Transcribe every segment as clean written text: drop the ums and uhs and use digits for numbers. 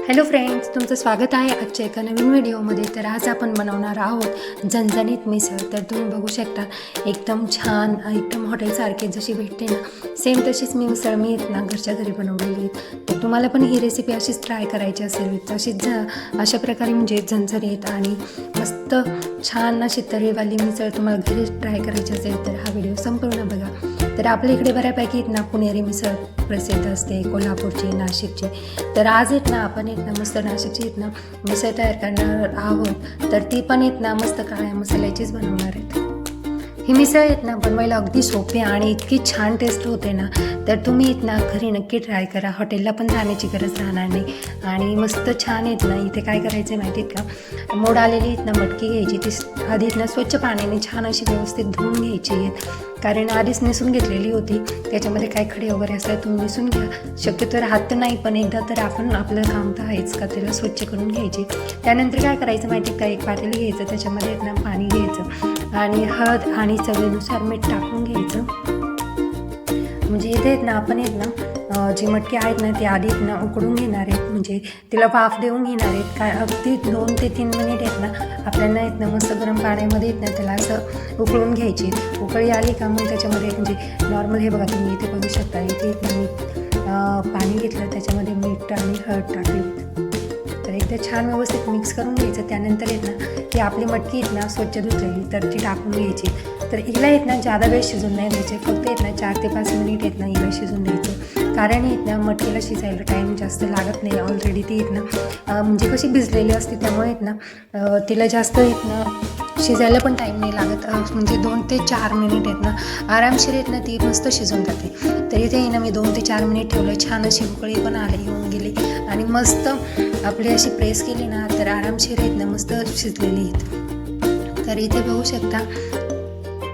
Hello friends, तुमचं स्वागत आहे आजच्या एका नवीन व्हिडिओमध्ये. तर आज आपण बनवणार आहोत झणझणीत मिसळ. तर तुम्ही बघू शकता एकदम छान, एकदम हॉटेलसारखे जशी भेटते ना सेम तशीच मिसळ मी ना घरच्या घरी बनवलेली आहे. तर तुम्हाला पण ही रेसिपी अशीच ट्राय करायची असेल तशीच अशा प्रकारे म्हणजे झणझणीत आणि मस्त छान अशी तर्रीवाली मिसळ तुम्हाला घरी ट्राय करायची असेल तर हा व्हिडिओ संपूर्ण बघा. तर आपल्या इकडे बऱ्यापैकी ना पुणेरी मिसळ प्रसिद्ध असते, कोल्हापूरची, नाशिकची. तर आज ना आपण ना मस्त नाशिकची ना मिसळ तयार करणार आहोत. तर ती पण ना मस्त काळ्या मसाल्याचीच बनवणार आहेत. ही मिसळ ना बनवायला अगदी सोपी आणि इतकी छान टेस्ट होते ना, तर तुम्ही ना घरी नक्की ट्राय करा. हॉटेलला पण जाण्याची गरज राहणार नाही. आणि मस्त छान ना इथे काय करायचं आहे माहिती आहे का, मोड आलेली ना मटकी घ्यायची. ती आधी ना स्वच्छ पाण्याने छान अशी व्यवस्थित धुवून घ्यायची आहेत, कारण आधीच निसून घेतलेली होती. त्याच्यामध्ये काय खडे वगैरे असले तुम्ही निसून घ्या. शक्यतो राहत नाही, पण एकदा तर आपण आपलं काम तर आहेच का त्याला स्वच्छ करून घ्यायची. त्यानंतर काय करायचं माहिती आहे का, एक पातेलं घ्यायचं, त्याच्यामध्ये ना पाणी घ्यायचं आणि हळद आणि चवीनुसार मीठ टाकून घ्यायचं. म्हणजे इथे ना आपण जी मटकी आहेत ना ती आधी ना उकडून घेणार आहेत, म्हणजे तिला वाफ देऊन घेणार आहेत. काय अगदी 2 ते 3 मिनिट ना आपल्याला ना मस्त गरम पाण्यामध्ये ना त्याला असं उकळून घ्यायची. उकळी आली का मग त्याच्यामध्ये म्हणजे नॉर्मल हे बघा तुम्ही इथे बघू शकता, इथे मी पाणी घेतलं, त्याच्यामध्ये मीठ आणि हळद टाकली. तर एकदा छान व्यवस्थित मिक्स करून घ्यायचं. त्यानंतर ना की आपली मटकी ना स्वच्छ धुतलेली तर ती टाकून घ्यायची. तर हिला ना जादा वेळ शिजून नाही द्यायचे, फक्त ना 4 ते 5 मिनिट ना हिला शिजून द्यायचं. कारण ना मटकीला शिजायला टाईम जास्त लागत नाही. ऑलरेडी ती ना म्हणजे कशी भिजलेली असते, त्यामुळे ना तिला जास्त ना शिजायला पण टाईम नाही लागत. म्हणजे 2 ते 4 मिनिट ना आरामशीर ना ती मस्त शिजून जाते. तर इथे ना मी 2 ते 4 मिनिट ठेवलं. छान अशी उकळी पण येऊन गेली आणि मस्त आपली अशी प्रेस केली ना तर आरामशीर ना मस्त शिजलेली आहेत. तर इथे बघू शकता.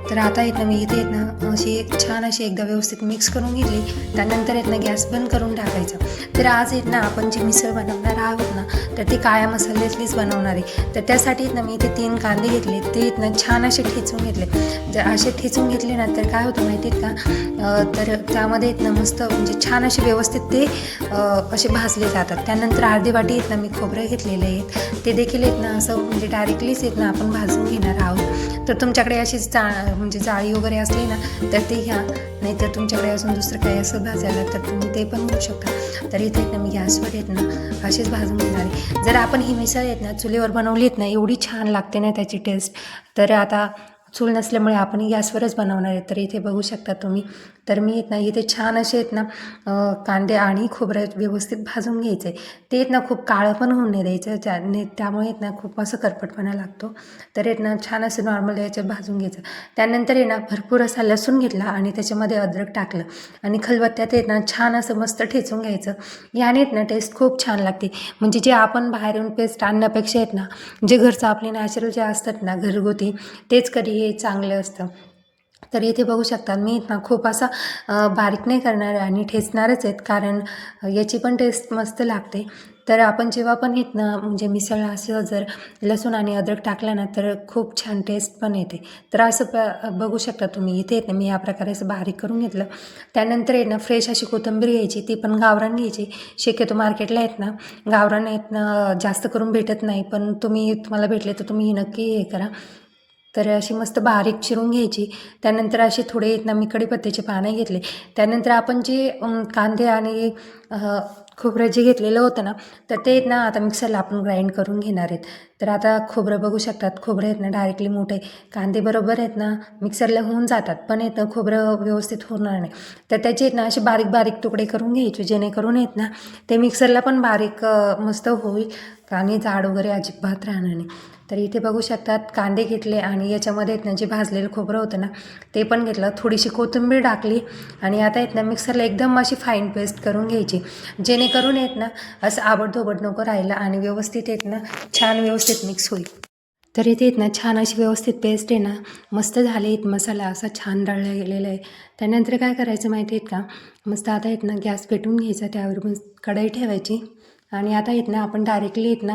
तर आता ना मी इथे ना अशी छान अशी एकदा व्यवस्थित मिक्स करून घेतली. त्यानंतर ना गॅस बंद करून टाकायचा. तर आज ना आपण जी मिसळ बनवणार आहोत ना तर ती काळ्या मसाल्यातलीच बनवणार आहे. तर त्यासाठी ना मी इथे 3 कांदे घेतले, ते ना छान असे ठेचून घेतले. जर असे ठेचून घेतले ना तर काय होतं माहिती आहे का, तर त्यामध्ये ना मस्त म्हणजे छान असे व्यवस्थित ते असे भाजले जातात. त्यानंतर अर्धी वाटी ना मी खोबरं घेतलेले आहेत, ते देखील ना असं म्हणजे डायरेक्टलीच ना आपण भाजून घेणार आहोत. तर तुमच्याकडे अशी म्हणजे जाळी वगैरे असली ना तर ते घ्या, नाहीतर तुमच्याकडे अजून दुसरं काही असं भाजायला तर तुम्ही ते पण घेऊ शकता. तर इथे ना मी गॅसवर ना असेच भाजून घेणार आहे. जर आपण ही मिसळ ना चुलीवर बनवली ना एवढी छान लागते ना त्याची टेस्ट. तर आता चूल नसल्यामुळे आपण गॅसवरच बनवणार आहे. तर इथे बघू शकता तुम्ही. तर मी ना इथे छान असे ना कांदे आणि खोबरं व्यवस्थित भाजून घ्यायचे. ते ना खूप काळं पण होऊन नाही द्यायचं, त्यामुळे ना खूप असं करपटपणा लागतो. तर ना छान असं नॉर्मल याच्यात भाजून घ्यायचं. त्यानंतर ना भरपूर असा लसूण घेतला आणि त्याच्यामध्ये अद्रक टाकलं आणि खलबत्त्यात ना छान असं मस्त ठेचून घ्यायचं. याने ना टेस्ट खूप छान लागते. म्हणजे जे आपण बाहेरून पेस्ट आणण्यापेक्षा ना जे घरचं आपले नॅचरल जे असतात ना घरगुती तेच कधी हे चांगलं असतं. तर इथे बघू शकता मी ना खूप असा बारीक नाही करणार आणि ठेचणारच आहेत, कारण याची पण टेस्ट मस्त लागते. तर आपण जेव्हा पण ना म्हणजे मिसळ असं जर लसूण आणि अद्रक टाकलं ना तर खूप छान टेस्ट पण येते. तर असं बघू शकता तुम्ही. इथे ना मी या प्रकारे असं बारीक करून घेतलं. त्यानंतर ना फ्रेश अशी कोथिंबीर घ्यायची, ती पण गावरान घ्यायची. शक्यतो मार्केटला ना गावरान ना जास्त करून भेटत नाही, पण तुम्हाला भेटले तर तुम्ही नक्की हे करा. तर अशी मस्त बारीक चिरून घ्यायची. त्यानंतर असे थोडे ना मी कढीपत्त्याचे पानं घेतले. त्यानंतर आपण जे कांदे आणि खोबरं जे घेतलेलं होतं ना तर ते ना आता मिक्सरला आपण ग्राइंड करून घेणार आहेत. तर आता खोबरं बघू शकतात. खोबरं ना डायरेक्टली मोठे, कांदे बरोबर ना मिक्सरला होऊन जातात, पण ना खोबरं व्यवस्थित होणार नाही. तर त्याचे ना असे बारीक बारीक तुकडे करून घ्यायचे, जेणेकरून ना ते मिक्सरला पण बारीक मस्त होईल आणि जाड वगैरे अजिबात राहणार नाही. तर इथे बघू शकतात कांदे घेतले आणि याच्यामध्ये ना जे भाजलेलं खोबरं होतं ना ते पण घेतलं. थोडीशी कोथिंबीर टाकली आणि आता ना मिक्सरला एकदम अशी फाईन पेस्ट करून घ्यायची, जेणेकरून ना असं आबडधोबड नको राहिलं आणि व्यवस्थित ना छान व्यवस्थित मिक्स होईल. तर इथे ना छान अशी व्यवस्थित पेस्ट ना मस्त झाली. मसाला असा छान दळला गेलेला आहे. त्यानंतर काय करायचं माहिती आहे का, मस्त आता ना गॅस पेटवून घ्यायचा, त्यावर मग कढई ठेवायची आणि आता ना आपण डायरेक्टली ना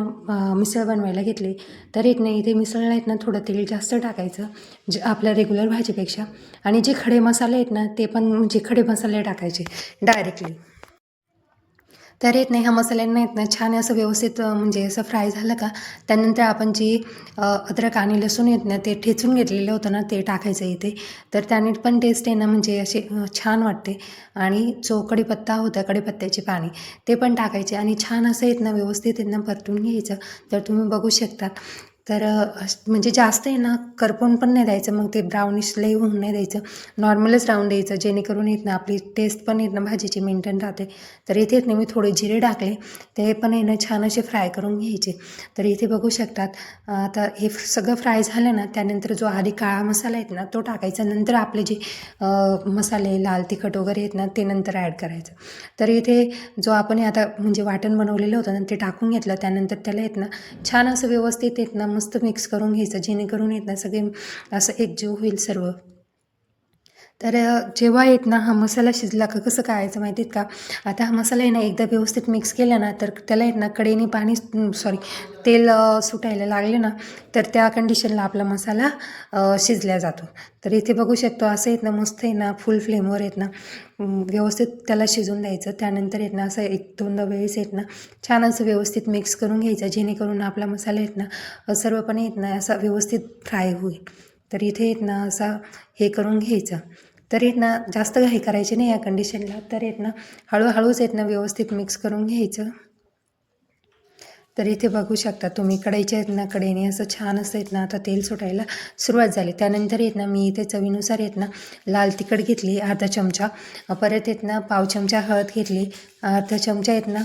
मिसळ बनवायला घेतली. तर ना इथे मिसळला ना थोडं तेल जास्त टाकायचं जे आपल्या रेग्युलर भाजीपेक्षा, आणि जे खडे मसाले आहेत ना ते पण म्हणजे खडे मसाले टाकायचे डायरेक्टली. तर येत नाही ह्या मसाल्यांना येत ना छान असं व्यवस्थित म्हणजे असं फ्राय झालं का त्यानंतर आपण जी अद्रक आणि लसूण येत ना ते ठेचून घेतलेलं होतं ना ते टाकायचं इथे. तर त्याने पण टेस्ट आहे ना म्हणजे अशी छान वाटते. आणि जो कढीपत्ता होता कढीपत्त्याची पाने ते पण टाकायचे आणि छान असं येत ना व्यवस्थित येत ना परतून घ्यायचं. तर तुम्ही बघू शकता. तर म्हणजे जास्त आहे ना करपून पण नाही द्यायचं, मग ते ब्राउनिश लई होऊन नाही द्यायचं, नॉर्मलच राहून द्यायचं जेणेकरून येत ना आपली टेस्ट पण येत ना भाजीची मेंटेन राहते. तर इथे येत ना मी थोडे जिरे टाकले, ते पण आहे ना छान असे फ्राय करून घ्यायचे. तर इथे बघू शकतात. आता हे सगळं फ्राय झालं ना त्यानंतर जो आधी काळा मसाला आहेत ना तो टाकायचा, नंतर आपले जे मसाले लाल तिखट वगैरे आहेत ना ते नंतर ॲड करायचं. तर इथे जो आपण आता म्हणजे वाटण बनवलेलं होतं ना ते टाकून घेतलं, त्यानंतर त्याला येत ना छान असं व्यवस्थित येत ना मस्त मिक्स करून घ्यायचं जेणेकरून येत ना सगळे असं एकजीव होईल सर्व. तर जेव्हा येत ना हा मसाला शिजला का कसं कळायचं माहिती आहेत का? आता हा मसाला आहे ना एकदा व्यवस्थित मिक्स केला ना तर त्याला येत ना कढईने पाणी सॉरी तेल सुटायला लागले ना तर त्या कंडिशनला आपला मसाला शिजला जातो. तर इथे बघू शकतो असं येत ना मस्त आहे ना फुल फ्लेमवर येत ना व्यवस्थित त्याला शिजून द्यायचं. त्यानंतर येत ना असं 1-2दा वेळेस येत ना छान असं व्यवस्थित मिक्स करून घ्यायचं जेणेकरून आपला मसाला येत ना सर्वपणे येत ना असा व्यवस्थित फ्राय होईल. तर इथे येत ना असा हे करून घ्यायचं. तर येत ना जास्त घाई करायची नाही या कंडिशनला. तर येत ना हळूहळूच येत ना व्यवस्थित मिक्स करून घ्यायचं. तर इथे बघू शकता तुम्ही कढईच्या आहेत ना कढईने असं छान असं येत ना आता तेल सुटायला सुरुवात झाली. त्यानंतर येत ना मी इथे चवीनुसार येत ना लाल तिखट घेतली अर्धा चमचा, परत येत ना पाव चमचा हळद घेतली, अर्धा चमचा येत ना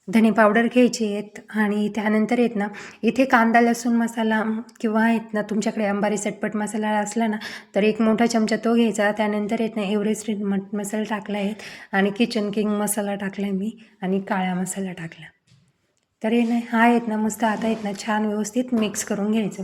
धने पावडर घ्यायची आहेत आणि त्यानंतर येत ना इथे कांदा लसूण मसाला किंवा येत ना तुमच्याकडे अंबारी चटपट मसाला असला ना तर एक मोठा चमचा तो घ्यायचा. त्यानंतर येत ना एव्हरेस्ट मसाला टाकला आहे आणि किचन किंग मसाला टाकला आहे मी आणि काळा मसाला टाकला. तर हे ना हा येत ना मस्त आता येत ना छान व्यवस्थित मिक्स करून घ्यायचं.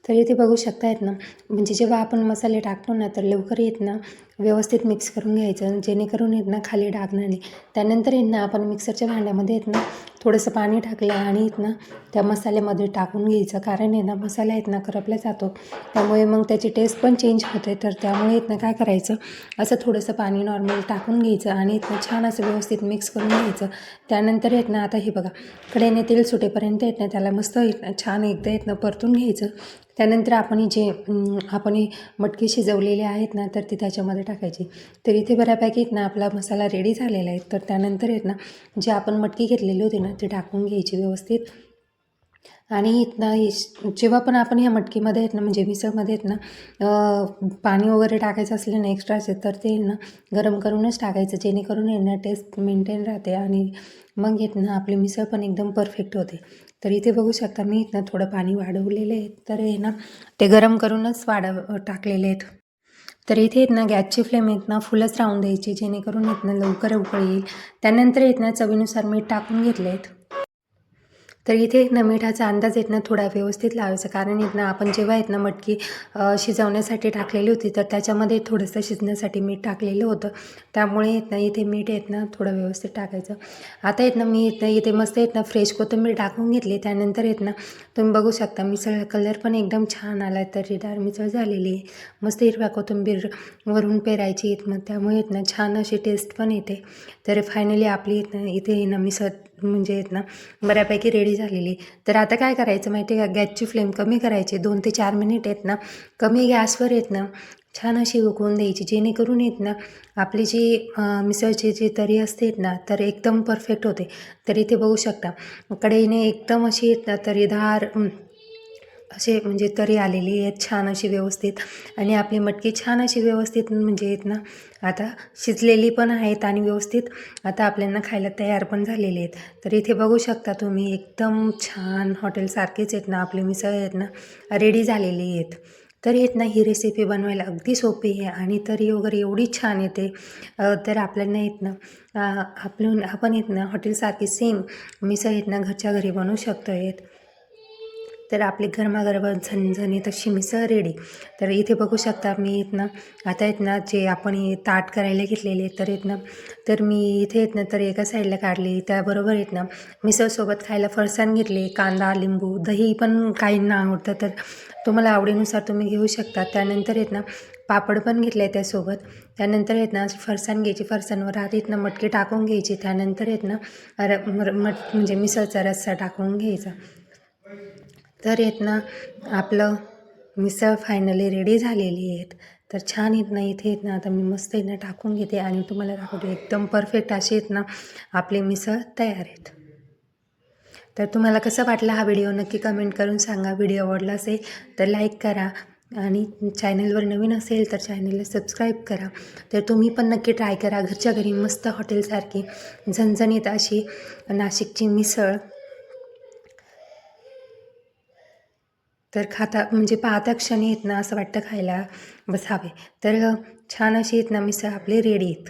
तर इथे बघू शकता येत ना म्हणजे जेव्हा आपण मसाले टाकतो ना तर लवकर येत ना व्यवस्थित मिक्स करून घ्यायचं जेणेकरून येत ना खाली डागणार नाही. त्यानंतर येत ना आपण मिक्सरच्या भांड्यामध्ये येत ना थोडंसं पाणी टाकलं आणि येत ना त्या मसाल्यामध्ये टाकून घ्यायचं, कारण आहे ना मसाला येत ना करपला जातो त्यामुळे मग त्याची टेस्ट पण चेंज होते. तर त्यामुळे येत ना काय करायचं असं थोडंसं पाणी नॉर्मल टाकून घ्यायचं आणि येत ना छान असं व्यवस्थित मिक्स करून घ्यायचं. त्यानंतर येत ना आता हे बघा कढईने तेल सुटेपर्यंत येत ना त्याला मस्त येत ना छान एकदा येत ना परतून घ्यायचं. त्यानंतर आपण मटकी शिजवलेले आहेत ना तर ती त्याच्यामध्ये टाकायची. तर इथे बऱ्यापैकी येत ना आपला मसाला रेडी झालेला आहे. तर त्यानंतर येत ना जे आपण मटकी घेतलेली होती ना ती टाकून घ्यायची व्यवस्थित. आणि येत ना जेव्हा पण आपण ह्या मटकीमध्ये येत ना म्हणजे मिसळमध्ये येत ना पाणी वगैरे टाकायचं असलं ना एक्स्ट्राचे तर ते ना गरम करूनच टाकायचं जेणेकरून आहे ना टेस्ट मेंटेन राहते आणि मग येत ना आपली मिसळ पण एकदम परफेक्ट होते. तर इथे बघू शकता मी इथं थोडं पाणी वाढवलेलं आहे, तर आहे ना ते गरम करूनच टाकलेले आहेत. तर इथे येत ना गॅसची फ्लेम येत ना फुलच राहून द्यायची जेणेकरून येत ना लवकर उकळी येईल. त्यानंतर येत ना चवीनुसार मीठ टाकून घेतले आहेत. तर इथे एक ना मिठाचा अंदाज येत ना थोडा व्यवस्थित लावायचा, कारण येत ना आपण जेव्हा येत ना मटकी शिजवण्यासाठी टाकलेली होती तर त्याच्यामध्ये थोडंसं शिजण्यासाठी मीठ टाकलेलं होतं, त्यामुळे येत ना इथे मीठ येत ना थोडं व्यवस्थित टाकायचं. आता येत ना मी येत ना इथे मस्त येत ना फ्रेश कोथिंबीर टाकून घेतली. त्यानंतर येत ना तुम्ही बघू शकता मिसळ कलर पण एकदम छान आला, तर्रीदार मिसळ झालेली आहे. मस्त हिरव्या कोथिंबीर वरून पेरायची येत मग त्यामुळे येत ना छान अशी टेस्ट पण येते. तर फायनली आपली येत ना इथे ना मिसळ म्हणजे येत ना बऱ्यापैकी रेडी झालेली. तर आता काय करायचं माहिती आहे का, गॅसची फ्लेम कमी करायची, 2 ते 4 मिनिट येत ना कमी गॅसवर येत ना छान अशी उकळून द्यायची जेणेकरून येत ना आपली जी मिसळची जी तरी असते ना तर एकदम परफेक्ट होते. तर इथे बघू शकता कढईने एकदम अशी येत ना तरीदार असे म्हणजे तरी आलेली आहेत छान अशी व्यवस्थित, आणि आपली मटकी छान अशी व्यवस्थित म्हणजे येत ना आता शिजलेली पण आहेत आणि व्यवस्थित आता आपल्याला खायला तयार पण झालेले आहेत. तर इथे बघू शकता तुम्ही एकदम छान हॉटेलसारखेच आहेत ना आपली मिसळ आहेत ना रेडी झालेली आहेत. तर येत ना ही रेसिपी बनवायला अगदी सोपी आहे आणि तरी वगैरे एवढी छान येते. तर आपल्याला येत ना आपण येत ना हॉटेलसारखी सेम मिसळ येत ना घरच्या घरी बनवू शकतो येत. तर आपली गरमागरम झणझणीत अशी मिसळ रेडी. तर इथे बघू शकता मी इथनं आता इथनं जे आपण हे ताट करायला घेतलेले तर इथनं तर मी इथे इथनं तर एका साईडला काढली. त्याबरोबर इथनं मिसळसोबत खायला फरसाण घेतले, कांदा, लिंबू, दही पण काहींना आवडतं तर तुम्हाला आवडीनुसार तुम्ही घेऊ शकता. त्यानंतर इथनं पापड पण घेतले त्यासोबत. त्यानंतर इथनं फरसाण घ्यायची, फरसाणवर आधी इथनं मटकी टाकून घ्यायची. त्यानंतर इथनं म्हणजे मिसळचा रस्सा टाकून घ्यायचा. तर इथनं आपलं मिसळ फायनली रेडी झालेली आहेत. तर छान इथनं आता मी मस्त इथनं टाकून घेते आणि तुम्हाला दाखवते एकदम परफेक्ट अशी इथनं आपली मिसळ तयार आहेत. तर तुम्हाला कसं वाटला हा व्हिडिओ नक्की कमेंट करून सांगा. व्हिडिओ आवडला असेल तर लाईक करा आणि चॅनलवर नवीन असेल तर चॅनलला सबस्क्राईब करा. तर तुम्ही पण नक्की ट्राय करा घरच्या घरी मस्त हॉटेलसारखी झणझणीत अशी नाशिकची मिसळ. तर म्हणजे पाहता क्षणी असं वाटतं खायला बसावे. तर छान अशी मिसळ आपली रेडी आहेत.